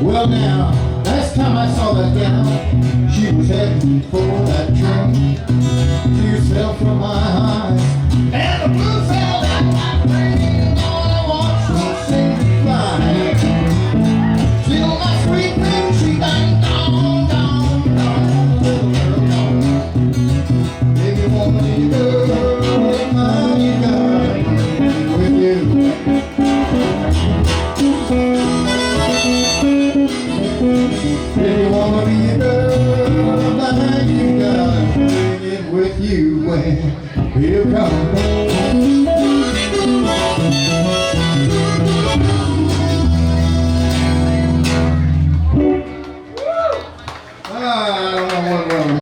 Well now, last time I saw that gal, she was heading for that train. Tears fell from my eyes, and the blue fell down like rain. All I watched was sing and fly. Still my sweet baby, she done gone, gone, gone, little girl gone. Baby woman, you girl, mine, you got with you. If you wanna be a girl, like you gotta bring it with you when you come.